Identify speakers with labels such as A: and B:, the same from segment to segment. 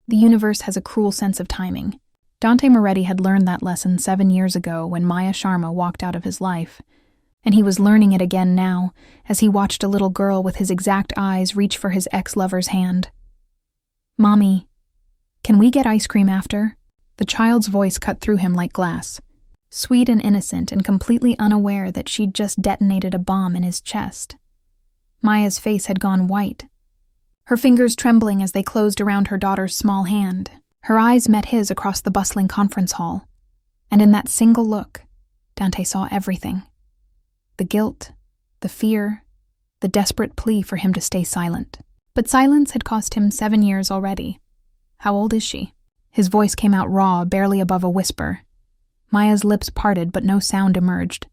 A: The universe has a cruel sense of timing. Dante Moretti had learned that lesson 7 years ago when Maya Sharma walked out of his life, and he was learning it again now as he watched a little girl with his exact eyes reach for his ex-lover's hand. "Mommy, can we get ice cream after?" The child's voice cut through him like glass, sweet and innocent and completely unaware that she'd just detonated a bomb in his chest. Maya's face had gone white, her fingers trembling as they closed around her daughter's small hand. Her eyes met his across the bustling conference hall, and in that single look, Dante saw everything. The guilt, the fear, the desperate plea for him to stay silent. But silence had cost him 7 years already. How old is she? His voice came out raw, barely above a whisper. Maya's lips parted, but no sound emerged.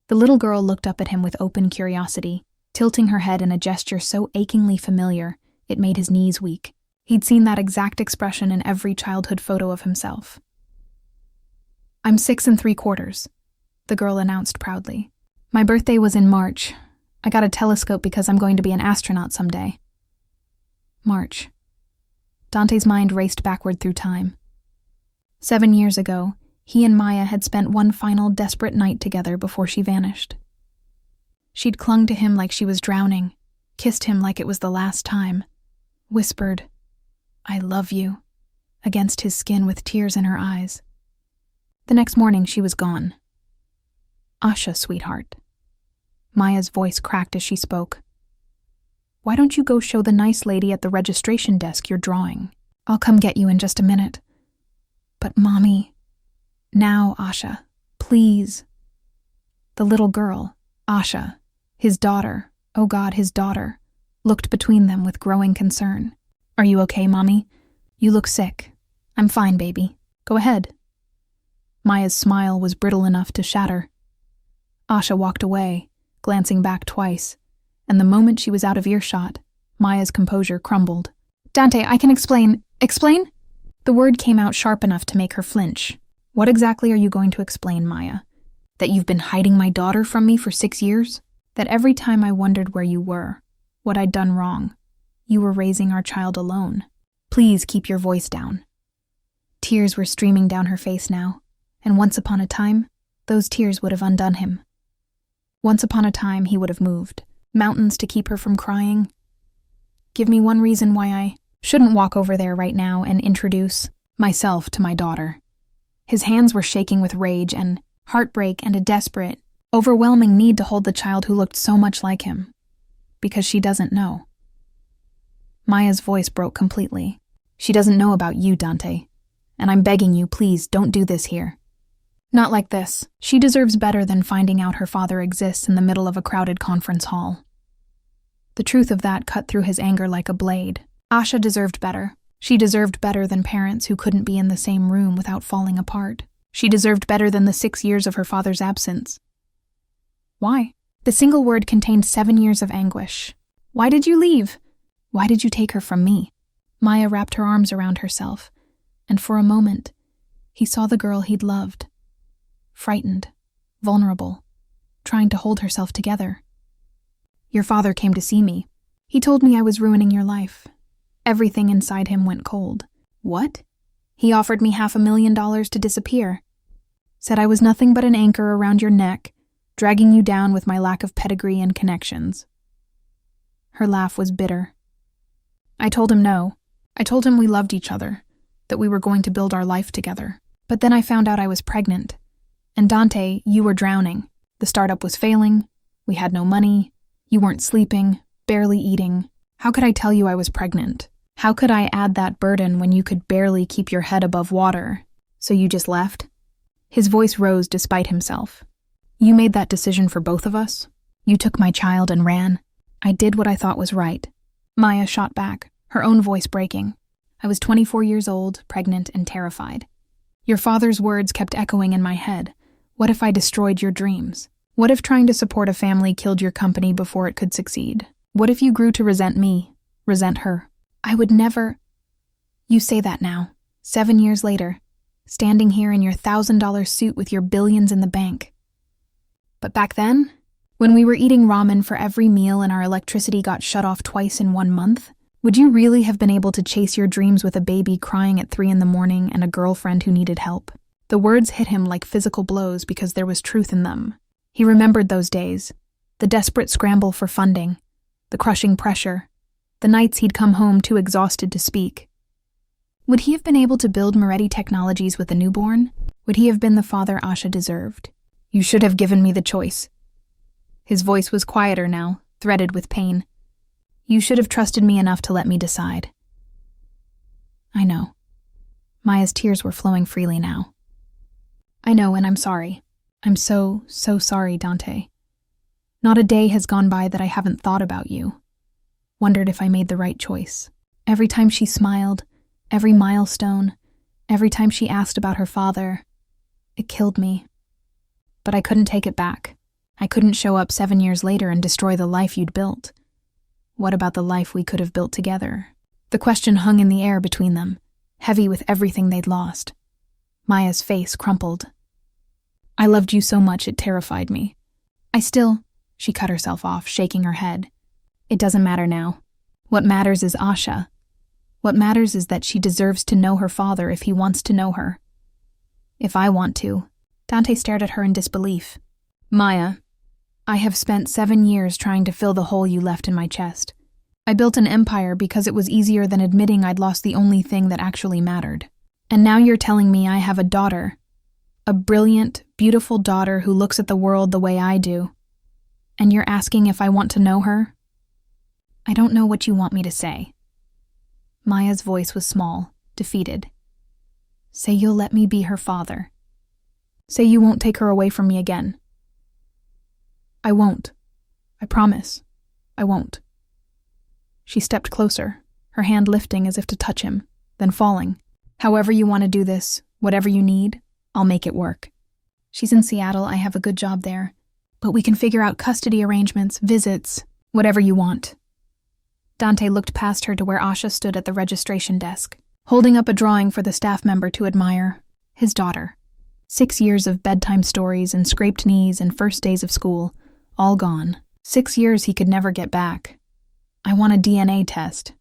A: The little girl looked up at him with open curiosity, tilting her head in a gesture so achingly familiar, it made his knees weak. He'd seen that exact expression in every childhood photo of himself. "I'm 6 3/4, the girl announced proudly. "My birthday was in March. I got a telescope because I'm going to be an astronaut someday." March. Dante's mind raced backward through time. 7 years ago, he and Maya had spent one final desperate night together before she vanished. She'd clung to him like she was drowning, kissed him like it was the last time, whispered, "I love you," against his skin with tears in her eyes. The next morning she was gone. "Asha, sweetheart." Maya's voice cracked as she spoke. "Why don't you go show the nice lady at the registration desk your drawing? I'll come get you in just a minute." "But Mommy..." "Now, Asha, please." The little girl, Asha, his daughter, oh God, his daughter, looked between them with growing concern. "Are you okay, Mommy? You look sick." "I'm fine, baby. Go ahead." Maya's smile was brittle enough to shatter. Asha walked away, glancing back twice, and the moment she was out of earshot, Maya's composure crumbled. "Dante, I can explain." "Explain?" The word came out sharp enough to make her flinch. "What exactly are you going to explain, Maya? That you've been hiding my daughter from me for 6 years? That every time I wondered where you were, what I'd done wrong, you were raising our child alone? Please keep your voice down." Tears were streaming down her face now, and once upon a time, those tears would have undone him. Once upon a time, he would have moved mountains to keep her from crying. "Give me one reason why I shouldn't walk over there right now and introduce myself to my daughter." His hands were shaking with rage and heartbreak and a desperate, overwhelming need to hold the child who looked so much like him. Because she doesn't know. Maya's voice broke completely. "She doesn't know about you, Dante. And I'm begging you, please, don't do this here. Not like this. She deserves better than finding out her father exists in the middle of a crowded conference hall." The truth of that cut through his anger like a blade. Asha deserved better. She deserved better than parents who couldn't be in the same room without falling apart. She deserved better than the 6 years of her father's absence. Why? The single word contained 7 years of anguish. "Why did you leave? Why did you take her from me?" Maya wrapped her arms around herself, and for a moment, he saw the girl he'd loved. Frightened, vulnerable, trying to hold herself together. "Your father came to see me. He told me I was ruining your life." Everything inside him went cold. "What?" "He offered me $500,000 to disappear. Said I was nothing but an anchor around your neck, dragging you down with my lack of pedigree and connections." Her laugh was bitter. "I told him no. I told him we loved each other, that we were going to build our life together. But then I found out I was pregnant. And Dante, you were drowning. The startup was failing. We had no money. You weren't sleeping, barely eating. How could I tell you I was pregnant? How could I add that burden when you could barely keep your head above water? So you just left?" His voice rose despite himself. "You made that decision for both of us? You took my child and ran. I did what I thought was right." Maya shot back, her own voice breaking. "I was 24 years old, pregnant, and terrified. Your father's words kept echoing in my head. What if I destroyed your dreams? What if trying to support a family killed your company before it could succeed? What if you grew to resent me, resent her? I would never..." You say that now, 7 years later, standing here in your $1,000 suit with your billions in the bank. But back then, when we were eating ramen for every meal and our electricity got shut off twice in 1 month, Would you really have been able to chase your dreams with a baby crying at 3 a.m. and a girlfriend who needed help? The words hit him like physical blows because there was truth in them. He remembered those days, the desperate scramble for funding, the crushing pressure, the nights he'd come home too exhausted to speak. Would he have been able to build Moretti Technologies with a newborn? Would he have been the father Asha deserved? You should have given me the choice. His voice was quieter now, threaded with pain. You should have trusted me enough to let me decide. I know. Maya's tears were flowing freely now. I know, and I'm sorry. I'm so sorry, Dante. Not a day has gone by that I haven't thought about you. Wondered if I made the right choice. Every time she smiled, every milestone, every time she asked about her father, it killed me. But I couldn't take it back. I couldn't show up 7 years later and destroy the life you'd built. What about the life we could have built together? The question hung in the air between them, heavy with everything they'd lost. Maya's face crumpled. I loved you so much it terrified me. She cut herself off, shaking her head. It doesn't matter now. What matters is Asha. What matters is that she deserves to know her father if he wants to know her. If I want to. Dante stared at her in disbelief. Maya, I have spent 7 years trying to fill the hole you left in my chest. I built an empire because it was easier than admitting I'd lost the only thing that actually mattered. And now you're telling me I have a daughter. A brilliant, beautiful daughter who looks at the world the way I do. And you're asking if I want to know her? I don't know what you want me to say. Maya's voice was small, defeated. Say you'll let me be her father. Say you won't take her away from me again. I won't. I promise. I won't. She stepped closer, her hand lifting as if to touch him, then falling. However you want to do this, whatever you need, I'll make it work. She's in Seattle, I have a good job there. But we can figure out custody arrangements, visits, whatever you want. Dante looked past her to where Asha stood at the registration desk, holding up a drawing for the staff member to admire. His daughter. 6 years of bedtime stories and scraped knees and first days of school, all gone. 6 years he could never get back. I want a DNA test.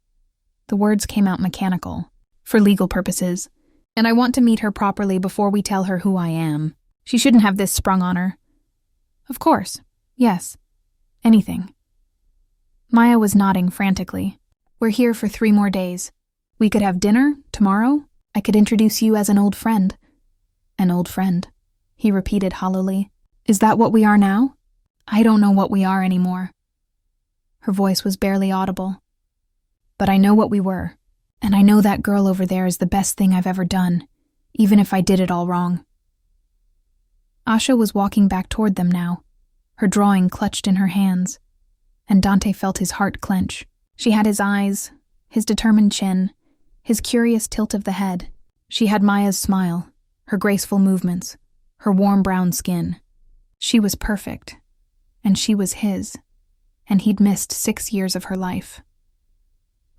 A: The words came out mechanical. For legal purposes. And I want to meet her properly before we tell her who I am. She shouldn't have this sprung on her. Of course. Yes. Anything. Maya was nodding frantically. We're here for 3 more days. We could have dinner tomorrow. I could introduce you as an old friend. An old friend, he repeated hollowly. Is that what we are now? I don't know what we are anymore. Her voice was barely audible. But I know what we were. And I know that girl over there is the best thing I've ever done, even if I did it all wrong. Asha was walking back toward them now, her drawing clutched in her hands, and Dante felt his heart clench. She had his eyes, his determined chin, his curious tilt of the head. She had Maya's smile, her graceful movements, her warm brown skin. She was perfect, and she was his, and he'd missed 6 years of her life.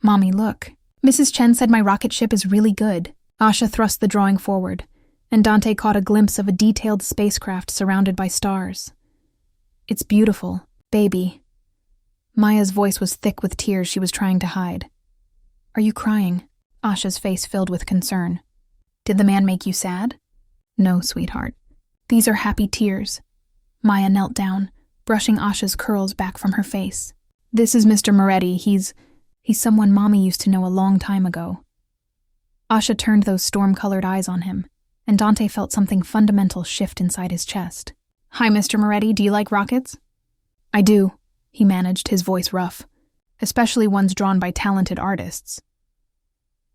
A: Mommy, look. Mrs. Chen said my rocket ship is really good. Asha thrust the drawing forward, and Dante caught a glimpse of a detailed spacecraft surrounded by stars. It's beautiful, baby. Maya's voice was thick with tears she was trying to hide. Are you crying? Asha's face filled with concern. Did the man make you sad? No, sweetheart. These are happy tears. Maya knelt down, brushing Asha's curls back from her face. This is Mr. Moretti. He's someone Mommy used to know a long time ago. Asha turned those storm-colored eyes on him, and Dante felt something fundamental shift inside his chest. Hi, Mr. Moretti, do you like rockets? I do, he managed, his voice rough, especially ones drawn by talented artists.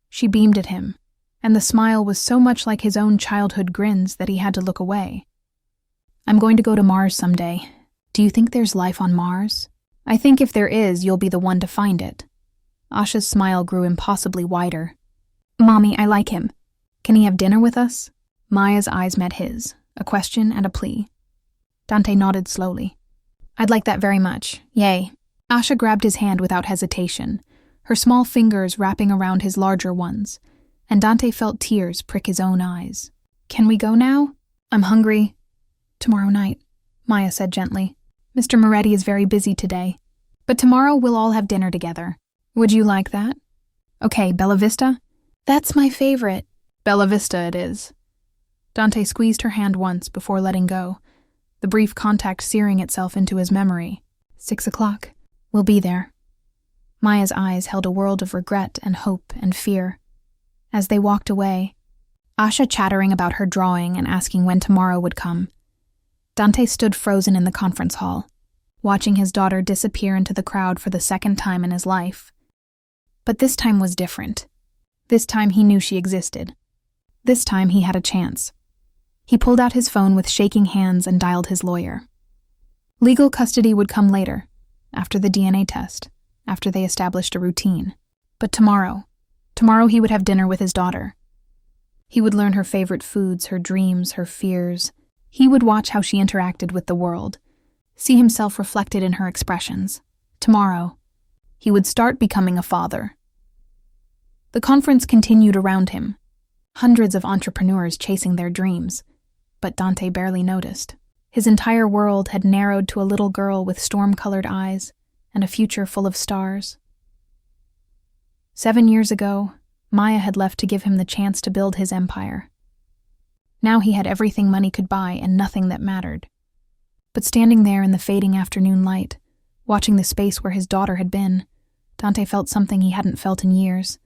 A: She beamed at him, and the smile was so much like his own childhood grins that he had to look away. I'm going to go to Mars someday. Do you think there's life on Mars? I think if there is, you'll be the one to find it. Asha's smile grew impossibly wider. Mommy, I like him. Can he have dinner with us? Maya's eyes met his, a question and a plea. Dante nodded slowly. I'd like that very much. Yay. Asha grabbed his hand without hesitation, her small fingers wrapping around his larger ones, and Dante felt tears prick his own eyes. Can we go now? I'm hungry. Tomorrow night, Maya said gently. Mr. Moretti is very busy today, but tomorrow we'll all have dinner together. Would you like that? Okay, Bella Vista? That's my favorite. Bella Vista it is. Dante squeezed her hand once before letting go, the brief contact searing itself into his memory. 6 o'clock. We'll be there. Maya's eyes held a world of regret and hope and fear. As they walked away, Asha chattering about her drawing and asking when tomorrow would come, Dante stood frozen in the conference hall, watching his daughter disappear into the crowd for the second time in his life. But this time was different. This time he knew she existed. This time he had a chance. He pulled out his phone with shaking hands and dialed his lawyer. Legal custody would come later, after the DNA test, after they established a routine. But tomorrow he would have dinner with his daughter. He would learn her favorite foods, her dreams, her fears. He would watch how she interacted with the world, see himself reflected in her expressions. Tomorrow, he would start becoming a father. The conference continued around him, hundreds of entrepreneurs chasing their dreams, but Dante barely noticed. His entire world had narrowed to a little girl with storm-colored eyes and a future full of stars. 7 years ago, Maya had left to give him the chance to build his empire. Now he had everything money could buy and nothing that mattered. But standing there in the fading afternoon light, watching the space where his daughter had been, Dante felt something he hadn't felt in years.